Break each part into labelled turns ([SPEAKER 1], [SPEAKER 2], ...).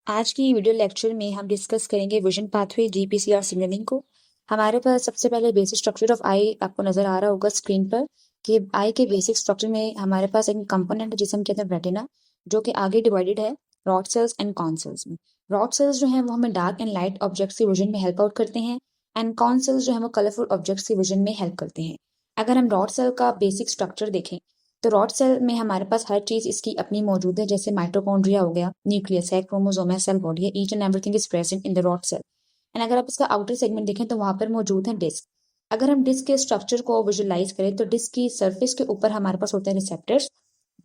[SPEAKER 1] आज की video lecture में हम डिस्कस करेंगे विजन पाथवे जीपीसीआर सिग्नलिंग को। हमारे पास सबसे पहले बेसिक स्ट्रक्चर ऑफ आई आपको नजर आ रहा होगा स्क्रीन पर कि आई के बेसिक स्ट्रक्चर में हमारे पास एक कंपोनेंट है जिसे हम कहते हैं रेटिना, जो कि आगे डिवाइडेड है rod cells and cone cells में। रॉड सेल्स जो है वो हमें डार्क एंड लाइट ऑब्जेक्ट्स की विजन में हेल्प आउट करते हैं एंड कॉन सेल्स जो है वो कलरफुल ऑब्जेक्ट्स की विजन में हेल्प करते हैं। अगर हम रॉड सेल का बेसिक स्ट्रक्चर देखें तो रॉड सेल में हमारे पास हर चीज इसकी अपनी मौजूद है, जैसे माइटोकॉन्ड्रिया हो गया, न्यूक्लियस है, क्रोमोसोम है, सेल बॉडी है, each and everything is present in the rod cell. And अगर आप इसका आउटर सेगमेंट देखें तो वहां पर मौजूद है डिस्क। अगर हम डिस्क के स्ट्रक्चर को विजुअलाइज करें तो डिस्क की सरफेस के ऊपर हमारे पास होते हैं रिसेप्टर्स,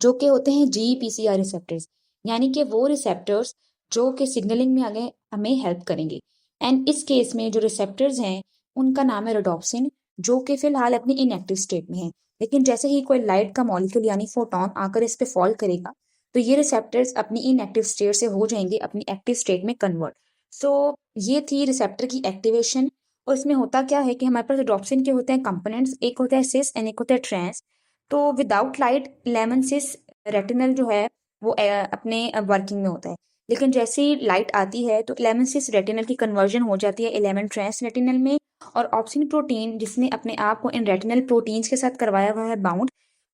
[SPEAKER 1] जो कि होते हैं जीपीसीआर रिसेप्टर्स, यानी कि वो रिसेप्टर्स जो कि सिग्नलिंग में आगे हमें हेल्प करेंगे। एंड इस केस में जो रिसेप्टर्स हैं उनका नाम है रोडोप्सिन, जो कि फिलहाल अपनी इनएक्टिव स्टेट में है। लेकिन जैसे ही कोई लाइट का मॉलिक्यूल यानी फोटॉन आकर इस पे फॉल करेगा तो ये रिसेप्टर्स अपनी इनएक्टिव स्टेट से हो जाएंगे अपनी एक्टिव स्टेट में कन्वर्ट। सो ये थी रिसेप्टर की एक्टिवेशन। और इसमें होता क्या है कि हमारे पास रोडोप्सिन के होते हैं कंपोनेंट्स, एक होता है सिस एंड एक होता है ट्रांस। तो विदाउट लाइट लेमन सिस रेटिनल जो है वो अपने वर्किंग में होता है, लेकिन जैसे ही लाइट आती है तो लेमन सिस रेटिनल की कन्वर्जन हो जाती है इलेवन ट्रांस रेटिनल में। और ऑप्सिन प्रोटीन जिसने अपने आप को इन रेटिनल प्रोटीन्स के साथ करवाया हुआ है बाउंड,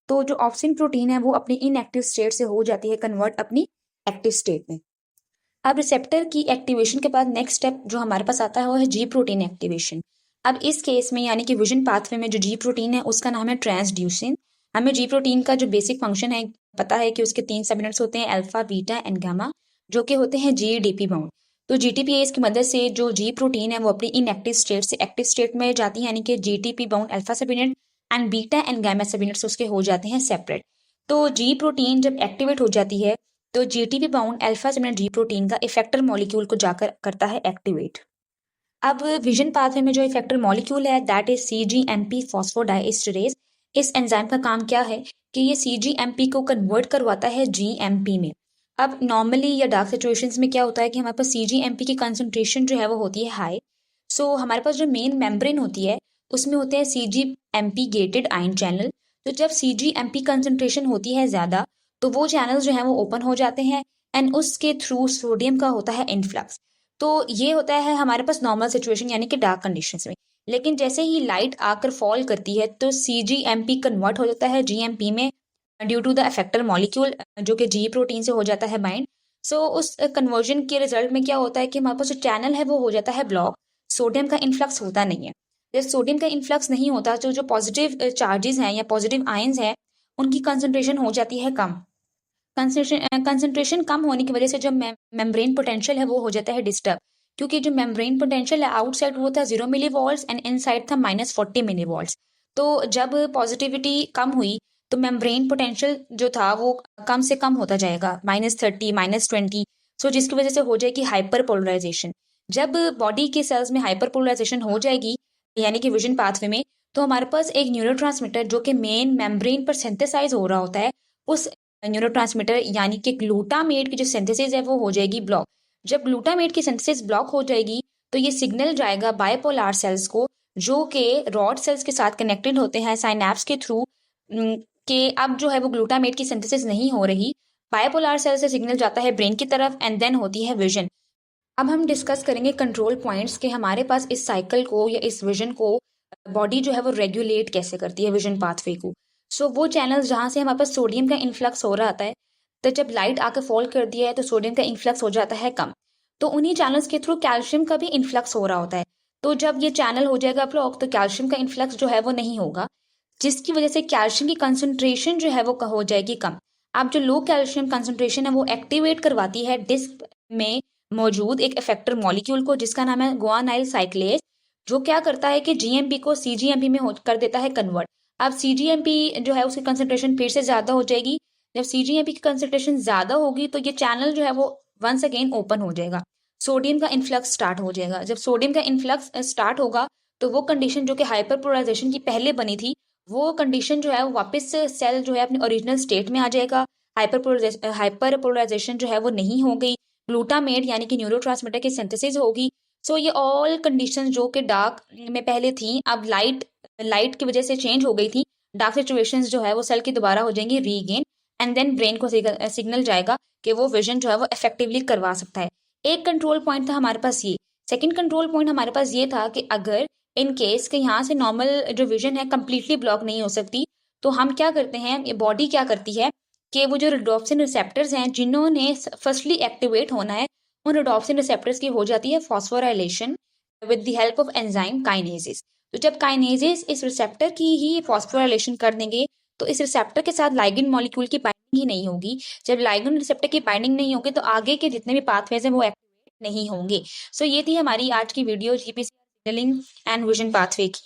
[SPEAKER 1] तो जो ऑप्सिन प्रोटीन है वो अपनी इनएक्टिव स्टेट से हो जाती है कन्वर्ट अपनी एक्टिव स्टेट में। अब रिसेप्टर की एक्टिवेशन के बाद नेक्स्ट स्टेप जो हमारे पास आता है वो है जी प्रोटीन एक्टिवेशन। अब इस केस में यानी कि विजन पाथवे में जो जी प्रोटीन है उसका नाम है ट्रांसड्यूसिन। हमें जी प्रोटीन का जो बेसिक फंक्शन है पता है कि उसके 3 सबयूनिट्स होते हैं, अल्फा, बीटा एंड गामा, जो कि होते हैं जीडीपी बाउंड। तो जीटीपीएस की मदद से जो जी प्रोटीन है वो अपनी इनएक्टिव स्टेट से एक्टिव स्टेट में जाती है, यानी कि GTP bound alpha subunit and beta and gamma subunits उसके हो जाते हैं सेपरेट। तो जी प्रोटीन जब एक्टिवेट हो जाती है तो जीटीपी बाउंड अल्फा सबयूनिट जी प्रोटीन का इफेक्टर मॉलिक्यूल को जाकर करता है एक्टिवेट। अब विजन पाथवे में जो इफेक्टर मॉलिक्यूल है दैट इज सीजीएमपी फॉस्फोडाइएस्टरेज। इस एंजाइम का काम क्या है कि ये सीजीएमपी को कन्वर्ट करवाता है जीएमपी में। अब नॉर्मली या डार्क सिचुएशंस में क्या होता है कि हमारे पास सीजीएमपी की कंसंट्रेशन जो है वो होती है हाई। सो हमारे पास जो मेन मेम्ब्रेन होती है उसमें होते हैं सीजीएमपी गेटेड आयन चैनल। तो जब सीजीएमपी कंसंट्रेशन होती है ज्यादा तो वो चैनल जो है वो ओपन हो जाते हैं एंड उसके थ्रू सोडियम का होता है इनफ्लक्स। तो ये होता है हमारे पास नॉर्मल सिचुएशन यानी कि डार्क कंडीशंस में। लेकिन जैसे ही लाइट आकर फॉल करती है तो सीजीएमपी कन्वर्ट हो जाता है जीएमपी में due to the effector molecule जो कि जी प्रोटीन से हो जाता है बाइंड। सो उस कन्वर्जन के रिजल्ट में क्या होता है कि हमारे पास जो चैनल है वो हो जाता है ब्लॉक, सोडियम का इन्फ्लक्स होता नहीं है। जब सोडियम का इन्फ्लक्स नहीं होता तो जो पॉजिटिव चार्जेस हैं या पॉजिटिव आयंस हैं उनकी कंसंट्रेशन हो जाती है कम। कंसंट्रेशन कम होने की वजह से जो मेम्ब्रेन पोटेंशियल है वो हो जाता है डिस्टर्ब, क्योंकि जो मेम्ब्रेन पोटेंशियल है आउटसाइड वो था 0 मिली वॉल्ट्स एंड इनसाइड था -40 मिली वॉल्ट्स। तो जब पॉजिटिविटी कम हुई तो मेम्ब्रेन पोटेंशियल जो था वो कम से कम होता जाएगा, -30 -20। सो जिसकी वजह से हो जाएगी हाइपर पोलराइजेशन। जब बॉडी के सेल्स में हाइपर पोलराइजेशन हो जाएगी यानी कि विजन पाथवे में, तो हमारे पास एक न्यूरोट्रांसमीटर जो कि मेन मेम्ब्रेन पर सिंथेसाइज हो रहा होता है, उस न्यूरोट्रांसमीटर यानी कि ग्लूटामेट की जो सिंथेसिस है वो हो जाएगी ब्लॉक। जब ग्लूटामेट की सिंथेसिस ब्लॉक हो जाएगी तो ये सिग्नल जाएगा बायपोलर सेल्स को, जो कि रॉड सेल्स के साथ कनेक्टेड होते हैं साइनैप्स के थ्रू, कि अब जो है वो ग्लूटामेट की सिंथेसिस नहीं हो रही। बायपोलर सेल से सिग्नल जाता है ब्रेन की तरफ एंड देन होती है विजन। अब हम डिस्कस करेंगे कंट्रोल पॉइंट्स के हमारे पास इस साइकिल को या इस विजन को बॉडी जो है वो रेगुलेट कैसे करती है विजन पाथवे को। सो वो चैनल्स जहाँ से हमारे पास सोडियम का इन्फ्लक्स हो रहा आता है, तो जब लाइट आकर फॉल कर दिया है तो सोडियम का इन्फ्लक्स हो जाता है कम, तो उन्हीं चैनल्स के थ्रू कैल्शियम का भी इन्फ्लक्स हो रहा होता है। तो जब ये चैनल हो जाएगा ब्लॉक तो कैल्शियम का इन्फ्लक्स जो है वो नहीं होगा, जिसकी वजह से कैल्शियम की कंसंट्रेशन जो है वो हो जाएगी कम। अब जो लो कैल्शियम कंसंट्रेशन है वो एक्टिवेट करवाती है डिस्क में मौजूद एक इफेक्टर मॉलिक्यूल को जिसका नाम है गुआनाइल साइक्लेज, जो क्या करता है कि जीएमपी को सीजीएमपी में कर देता है कन्वर्ट। अब सीजीएमपी जो है उसकी कंसंट्रेशन फिर से ज्यादा हो जाएगी। जब सीजीएमपी की कंसंट्रेशन ज्यादा होगी तो ये चैनल जो है वो वंस अगेन ओपन हो जाएगा, सोडियम का इन्फ्लक्स स्टार्ट हो जाएगा। जब सोडियम का इन्फ्लक्स स्टार्ट होगा तो वो कंडीशन जो कि हाइपरपोलराइजेशन की पहले बनी थी वो कंडीशन जो है वो वापस से सेल जो है अपने ओरिजिनल स्टेट में आ जाएगा। हाइपरपोलराइजेशन जो है वो नहीं हो गई, ग्लूटामेट यानी कि न्यूरोट्रांसमीटर की सिंथेसिस होगी। सो ये ऑल कंडीशंस जो कि डार्क में पहले थी अब लाइट की वजह से चेंज हो गई थी। डार्क सिचुएशंस जो है वो सेल की दोबारा हो जाएंगी रीगेन एंड देन ब्रेन को सिग्नल जाएगा कि वो विजन जो है वो इफेक्टिवली करवा सकता है। एक कंट्रोल पॉइंट था हमारे पास ये। सेकंड कंट्रोल पॉइंट हमारे पास ये था कि अगर इन केस कि यहाँ से नॉर्मल जो विजन है कंप्लीटली ब्लॉक नहीं हो सकती, तो हम क्या करते हैं, ये बॉडी क्या करती है कि वो जो रोडोप्सिन रिसेप्टर्स हैं जिन्होंने फर्स्टली एक्टिवेट होना है, उन रोडोप्सिन रिसेप्टर्स की हो जाती है phosphorylation with the help of enzyme kinesis. तो जब काइनेसिस इस रिसेप्टर की ही फॉस्फोराइलेशन कर देंगे, तो इस रिसेप्टर के साथ लाइगेंड मॉलिक्यूल की बाइंडिंग ही नहीं होगी। जब लाइगेंड रिसेप्टर की बाइंडिंग नहीं होगी, तो आगे के जितने भी पाथवेज हैं वो एक्टिवेट नहीं होंगे। सो ये थी हमारी आज की video GPC signalling and vision pathway की।